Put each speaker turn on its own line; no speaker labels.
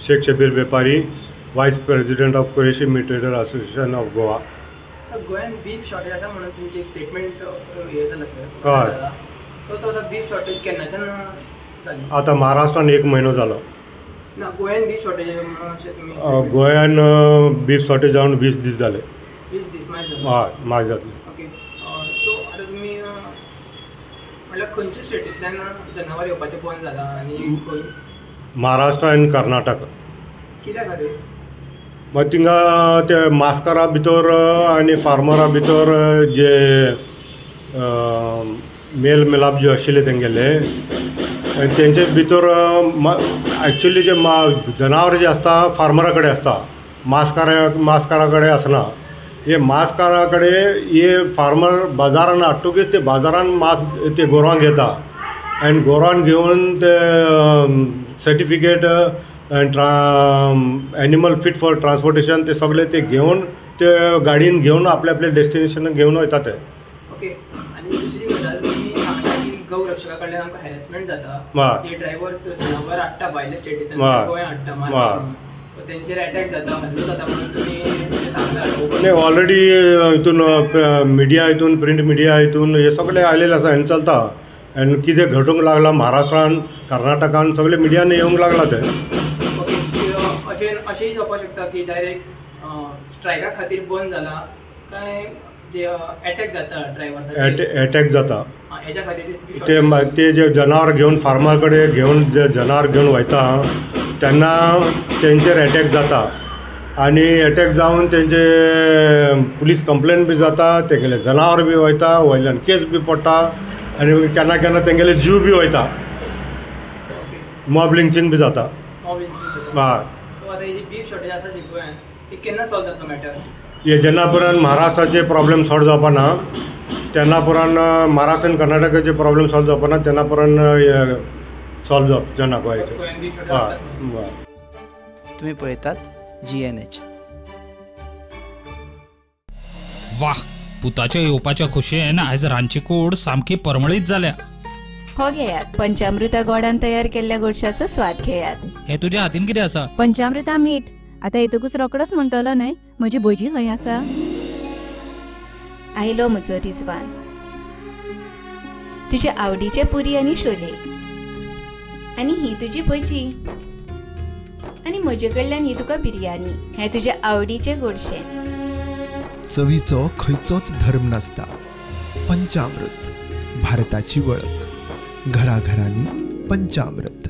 Shaikh Shabbir Bepari, vice president of Qureshi meat trader association of Goa.
Sir गोंयांत beef shortage आसा म्हणून तुमची एक स्टेटमेंट हे जालां सर.
हय.
सो तो बीफ शॉर्टेज केन्नाच्यान जाली?
आता महाराष्ट्रान 1 म्हयनो जालो.
ना गोंयांत बीफ शॉर्टेज अशें तुमी
गोंयान बीफ शॉर्टेज जावन 20 दीस जाले.
20 दीस मागीर
हय माग जातले.
ओके. सो आतां तुमी म्हणल्यार खंयच्या स्टेटींतल्यान जनावर येवपाचें बंद जालां आनी खंय?
महाराष्ट्र आनी कर्नाटक.
कित्या खातीर?
मग थिंगा ते मास्कारा भितर आनी फार्मरा भितर जे मेल मिलाप जे आशिल्ले तेंगेले तेंचे भितर एक्चुअली जे जनावर जे आसता फार्मरा कडेन आसता, मास्कारा कडेन आसना. हे मास्कारा कडेन हे फार्मर बाजारान हाडटकीच ते बाजारान मास ते गोरवांक घेता आनी गोरवांक घेवन ते certificate animal fit for transportation ते सगळे ते घेवन ते गाडयेन घेवन आपल्या आपल्या डेस्टिनेशनाक घेवन वयता ते.
ओके. आनी दुसरी गजाल तुमी सांगता की गौ रक्षका कडल्यान आमकां हॅरेसमेंट जाता. जे ड्रायव्हर्स जनावर हाडटा भायल्या स्टेटींतल्यान गोंयांत हाडटा मारून तेंचेर अटॅक जाता, हल्लो जाता म्हणून तुमी सांगता.
नाही, ऑलरेडी हितून मिडिया हितून प्रिंट मिडिया हितून हे सगळे आयलेले आसा आनी चलता. आनी कितें घडूंक लागला महाराष्ट्रान कर्नाटकान सगळे मिडियान येवंक लागला ते.
अशेंय जावपाक शकता की डायरेक्ट स्ट्रायका खातीर बंद जाला काय जे अटॅक जाता ड्रायव्हर्स
अटॅक जाता
हेच्या खातीर
ते जे जनावर घेवन फार्मर कडेन घेवन जे जनावर घेवन वयता तेन्ना तेंचेर अटॅक जाता आनी अटॅक जावन तेंचे पुलीस कंप्लेन बी जाता, तेगेले जनावर बी वयता, वयल्यान केस बी पडटा आनी केन्ना केन्ना तेंगेले जीव बी वयता. मॉब लिंचिंग बी जाता.
हय. सो आतां ही जी बीफ शॉर्टेज आसा जी गोंयांत ती केन्ना सॉल्व जातलो मॅटर?
हे जेन्ना पर्यंत महाराष्ट्राचे प्रॉब्लेम सॉल्व जावपा ना तेन्ना पर्यंत महाराष्ट्र आनी कर्नाटकाचे प्रॉब्लेम सॉल्व जावपा ना तेन्ना पर्यंत सॉल्व जावचे ना गोंयचे.
तुम्ही पळयतात GNH.
वाह, पुताच्या येवपाच्या खोशयेन आयज रांदची कूड सामकी परमळीत जाल्या.
हो घेयात, पंचामृता गोडान तयार केल्ल्या गोडशाचो स्वाद घेयात.
हे तुज्या हातीन कितें आसा?
पंचामृता मीठ. आता येतकूच रोकडोच म्हणटलो न्हय, म्हजी भजी खंय आसा? आयलो म्हजो रिजवान. तुजे आवडीचे पुरी आनी शोले. आनी ही तुजी भजी. आनी म्हजे कडल्यान ही तुका बिर्याणी. हे तुजे आवडीचे गोडशे.
चवीचो खंयचोच धर्म नासता. पंचामृत, भारताची वळख. घराघरांनी पंचामृत.